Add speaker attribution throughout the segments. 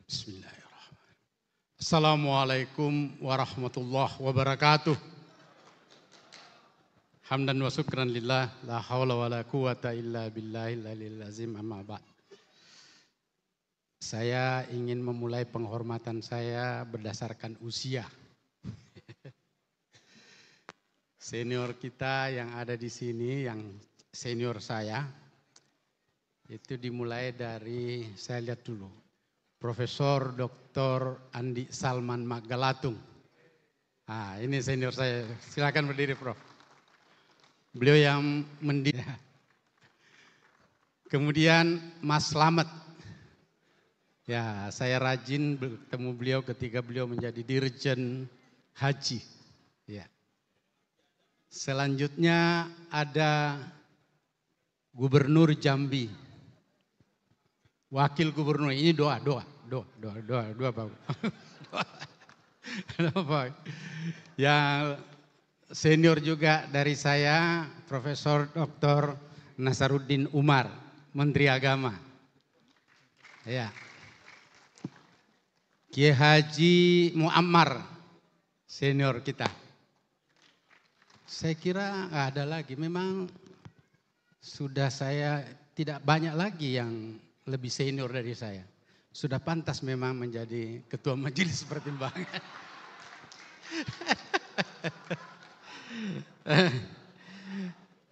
Speaker 1: Bismillahirrahmanirrahim. Assalamualaikum warahmatullahi wabarakatuh. Hamdan wa syukran lillah, la hawla wa la quwata illa billahil aliyil azim, amma ba'd. Saya ingin memulai penghormatan saya berdasarkan usia. Senior kita yang ada di sini, yang senior saya, itu dimulai dari, saya lihat dulu, Profesor Dr. Andi Salman Maggalatung. Nah, ini senior saya, silakan berdiri Prof. Beliau yang mendidik. Kemudian Mas Slamet. Ya, saya rajin bertemu beliau ketika beliau menjadi Dirjen Haji. Ya. Selanjutnya ada Gubernur Jambi. Wakil Gubernur, ini doa Pak. Pak. Yang senior juga dari saya, Profesor Dr. Nasaruddin Umar, Menteri Agama. Ya. Kiai Haji Muammar, senior kita. Saya kira nggak ada lagi, memang sudah saya tidak banyak lagi yang lebih senior dari saya. Sudah pantas memang menjadi ketua majelis pertimbangan.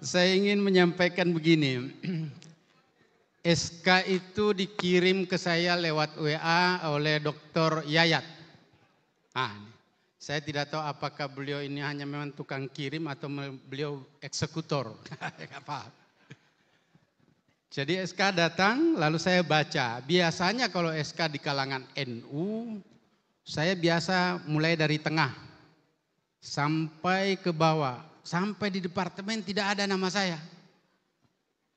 Speaker 1: Saya ingin menyampaikan begini. SK itu dikirim ke saya lewat WA oleh Dr. Yayat. Saya tidak tahu apakah beliau ini hanya memang tukang kirim atau beliau eksekutor. Enggak paham. Jadi SK datang lalu saya baca. Biasanya kalau SK di kalangan NU, saya biasa mulai dari tengah sampai ke bawah. Sampai di departemen tidak ada nama saya.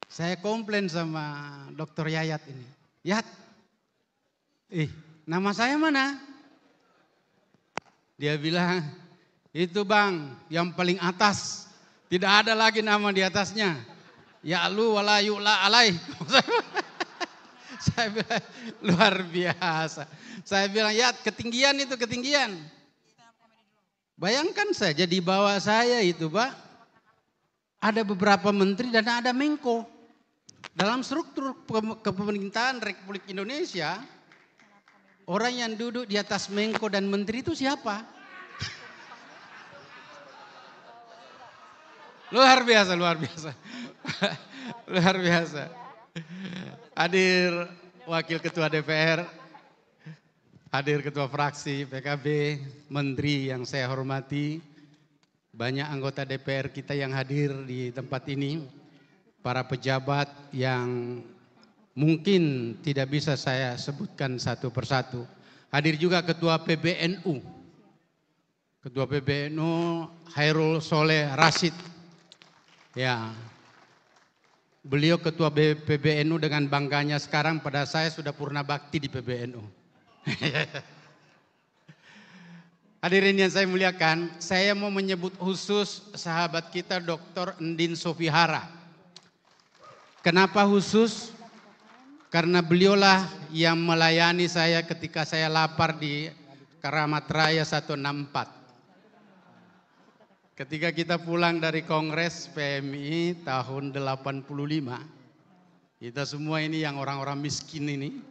Speaker 1: Saya komplain sama Dr. Yayat ini. Yat, nama saya mana? Dia bilang, itu bang yang paling atas. Tidak ada lagi nama di atasnya. Ya lu wala yu'la alai. Saya bilang luar biasa. Saya bilang ya ketinggian itu ketinggian. Bayangkan saja di bawah saya itu Pak. Ada beberapa menteri dan ada Menko. Dalam struktur kepemerintahan Republik Indonesia. Orang yang duduk di atas Menko dan menteri itu siapa? Luar biasa, luar biasa. Luar biasa. Hadir Wakil Ketua DPR, hadir Ketua Fraksi PKB, Menteri yang saya hormati, banyak anggota DPR kita yang hadir di tempat ini, para pejabat yang mungkin tidak bisa saya sebutkan satu persatu. Hadir juga Ketua PBNU, Ketua PBNU Hairul Soleh Rashid. Ya, beliau ketua PBNU dengan bangganya sekarang pada saya sudah purna bakti di PBNU. Hadirin yang saya muliakan, saya mau menyebut khusus sahabat kita Dr. Endin Sofihara. Kenapa khusus? Karena beliaulah yang melayani saya ketika saya lapar di Keramat Raya 164. Ketika kita pulang dari Kongres PMI tahun 85, kita semua ini yang orang-orang miskin ini,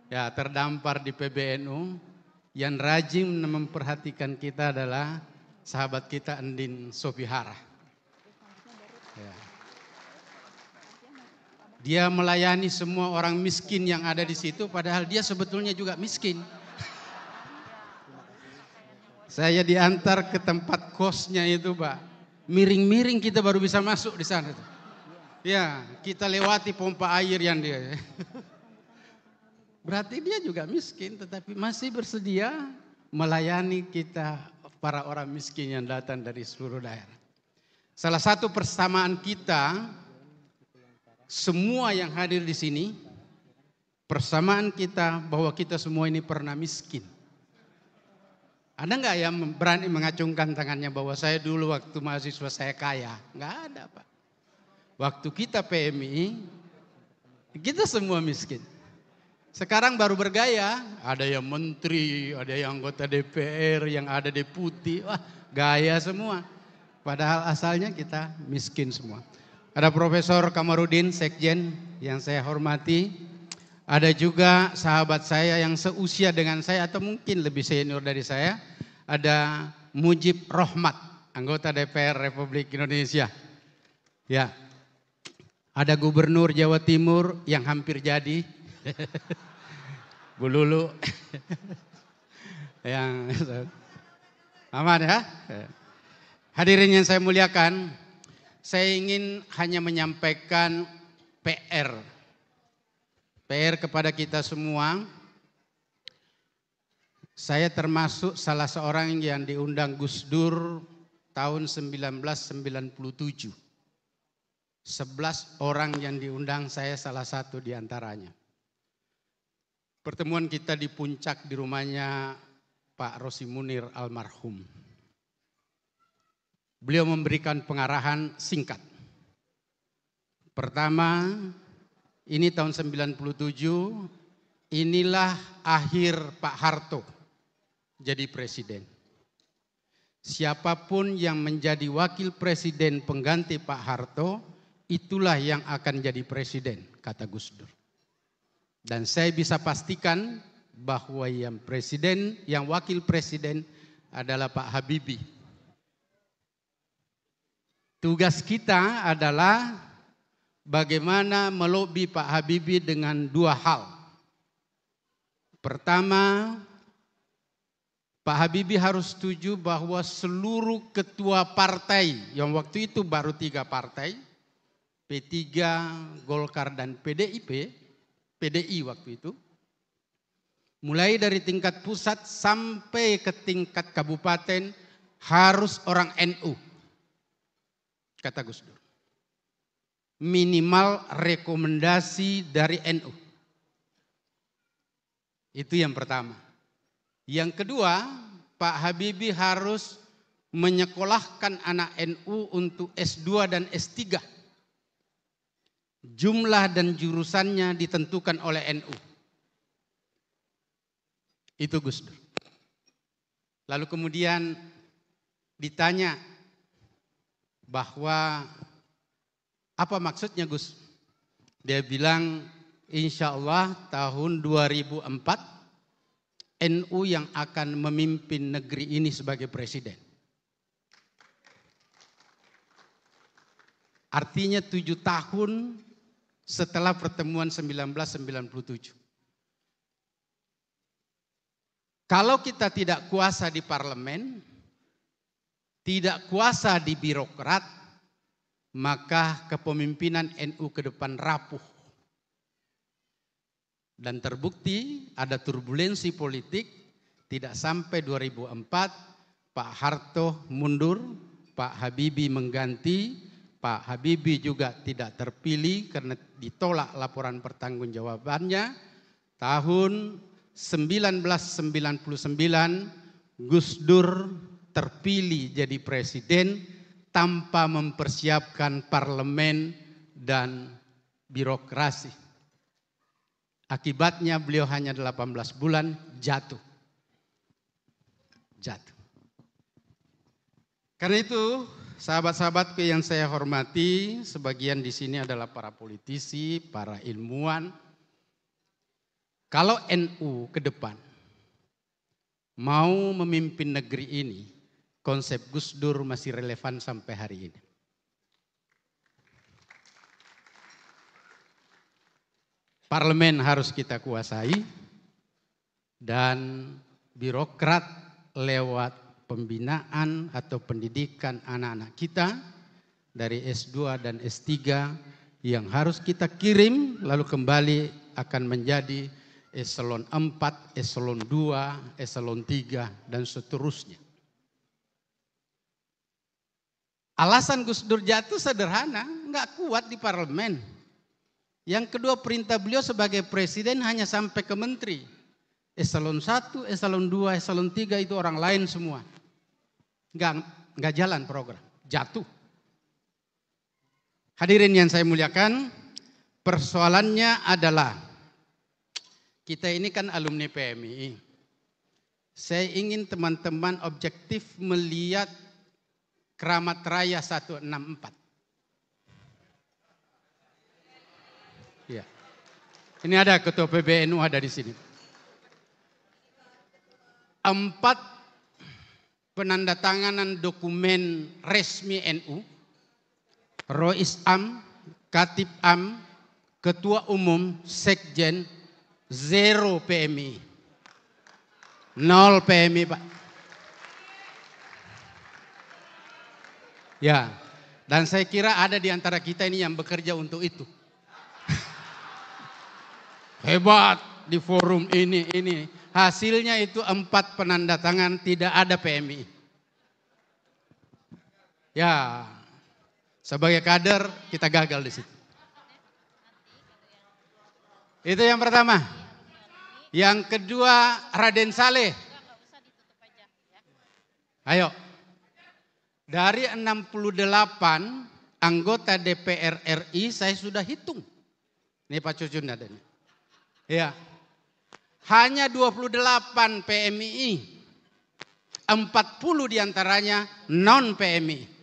Speaker 1: ya terdampar di PBNU, yang rajin memperhatikan kita adalah sahabat kita Endin Sofihara. Ya. Dia melayani semua orang miskin yang ada di situ, padahal dia sebetulnya juga miskin. Saya diantar ke tempat kosnya itu Pak, miring-miring kita baru bisa masuk di sana. Ya, kita lewati pompa air yang dia. Berarti dia juga miskin tetapi masih bersedia melayani kita para orang miskin yang datang dari seluruh daerah. Salah satu persamaan kita, semua yang hadir di sini, persamaan kita bahwa kita semua ini pernah miskin. Ada nggak yang berani mengacungkan tangannya bahwa saya dulu waktu mahasiswa saya kaya? Nggak ada Pak. Waktu kita PMI, kita semua miskin. Sekarang baru bergaya, ada yang menteri, ada yang anggota DPR, yang ada deputi, wah gaya semua. Padahal asalnya kita miskin semua. Ada Profesor Kamarudin, Sekjen yang saya hormati. Ada juga sahabat saya yang seusia dengan saya atau mungkin lebih senior dari saya. Ada Mujib Rohmat, anggota DPR Republik Indonesia. Ya, ada Gubernur Jawa Timur yang hampir jadi. Bu Lulu. Yang aman ya. Hadirin yang saya muliakan, saya ingin hanya menyampaikan PR kepada kita semua. Saya termasuk salah seorang yang diundang Gus Dur tahun 1997. 11 orang yang diundang, saya salah satu di antaranya. Pertemuan kita di puncak di rumahnya Pak Rosi Munir almarhum. Beliau memberikan pengarahan singkat. Pertama, ini tahun 97, inilah akhir Pak Harto jadi presiden. Siapapun yang menjadi wakil presiden pengganti Pak Harto, itulah yang akan jadi presiden, kata Gus Dur. Dan saya bisa pastikan bahwa yang wakil presiden adalah Pak Habibie. Tugas kita adalah bagaimana melobi Pak Habibie dengan dua hal. Pertama, Pak Habibie harus setuju bahwa seluruh ketua partai yang waktu itu baru 3 partai, P3, Golkar dan PDI waktu itu, mulai dari tingkat pusat sampai ke tingkat kabupaten harus orang NU, kata Gus Dur. Minimal rekomendasi dari NU. Itu yang pertama. Yang kedua, Pak Habibie harus menyekolahkan anak NU untuk S2 dan S3. Jumlah dan jurusannya ditentukan oleh NU. Itu Gus Dur. Lalu kemudian ditanya bahwa apa maksudnya Gus? Dia bilang insya Allah tahun 2004 NU yang akan memimpin negeri ini sebagai presiden. Artinya 7 tahun setelah pertemuan 1997. Kalau kita tidak kuasa di parlemen, tidak kuasa di birokrat, maka kepemimpinan NU ke depan rapuh. Dan terbukti ada turbulensi politik, tidak sampai 2004 Pak Harto mundur, Pak Habibie mengganti, Pak Habibie juga tidak terpilih karena ditolak laporan pertanggungjawabannya. Tahun 1999 Gus Dur terpilih jadi presiden tanpa mempersiapkan parlemen dan birokrasi. Akibatnya beliau hanya 18 bulan jatuh. Karena itu sahabat-sahabatku yang saya hormati, sebagian di sini adalah para politisi, para ilmuwan. Kalau NU ke depan mau memimpin negeri ini, konsep Gus Dur masih relevan sampai hari ini. Parlemen harus kita kuasai dan birokrat lewat pembinaan atau pendidikan anak-anak kita dari S2 dan S3 yang harus kita kirim lalu kembali akan menjadi eselon 4, eselon 2, eselon 3 dan seterusnya. Alasan Gus Dur jatuh sederhana, nggak kuat di parlemen. Yang kedua, perintah beliau sebagai presiden hanya sampai ke menteri. Eselon 1, eselon 2, eselon 3 itu orang lain semua. Nggak jalan program, jatuh. Hadirin yang saya muliakan, persoalannya adalah kita ini kan alumni PMI. Saya ingin teman-teman objektif melihat Keramat Raya 164. Ya. Ini ada Ketua PBNU ada di sini. 4 penandatanganan dokumen resmi NU, Rois Am, Katib Am, Ketua Umum, Sekjen, 0 PMI. 0 PMI, Pak. Ya, dan saya kira ada di antara kita ini yang bekerja untuk itu. Hebat di forum ini. Hasilnya itu 4 penandatangan tidak ada PMI. Ya, sebagai kader kita gagal di situ. Itu yang pertama. Yang kedua, Raden Saleh. Ayo. Dari 68 anggota DPR RI saya sudah hitung. Ini Pak Cucun ada nih. Ya. Hanya 28 PMI. 40 diantaranya non PMI.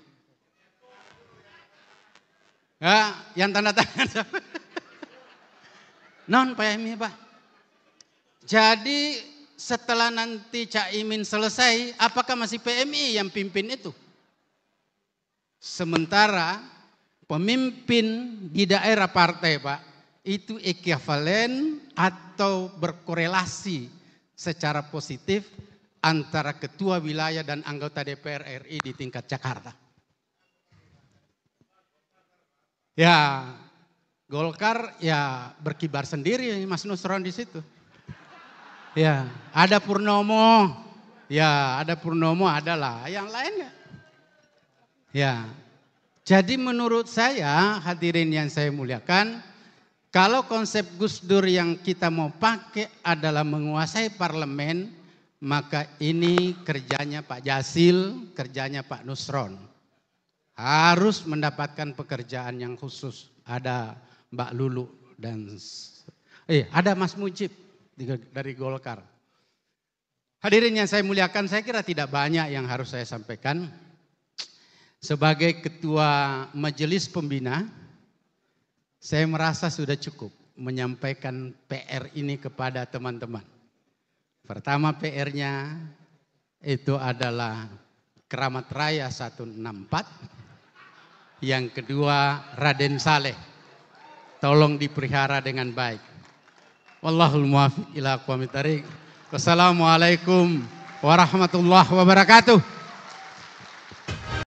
Speaker 1: Ya, yang tanda tangan siapa? Non PMI, Pak. Jadi setelah nanti Caimin selesai, apakah masih PMI yang pimpin itu? Sementara pemimpin di daerah partai, Pak, itu ekuivalen atau berkorelasi secara positif antara ketua wilayah dan anggota DPR RI di tingkat Jakarta. Ya, Golkar ya berkibar sendiri Mas Nusron di situ. Ya, ada Purnomo. Ya, ada Purnomo adalah yang lainnya. Ya. Jadi menurut saya hadirin yang saya muliakan, kalau konsep Gus Dur yang kita mau pakai adalah menguasai parlemen, maka ini kerjanya Pak Jasil, kerjanya Pak Nusron. Harus mendapatkan pekerjaan yang khusus. Ada Mbak Lulu dan ada Mas Mujib dari Golkar. Hadirin yang saya muliakan, saya kira tidak banyak yang harus saya sampaikan. Sebagai ketua majelis pembina, saya merasa sudah cukup menyampaikan PR ini kepada teman-teman. Pertama PR-nya itu adalah Keramat Raya 164. Yang kedua Raden Saleh. Tolong dipelihara dengan baik. Wallahul muwaffiq ila aqwamit thariq. Wassalamualaikum warahmatullahi wabarakatuh.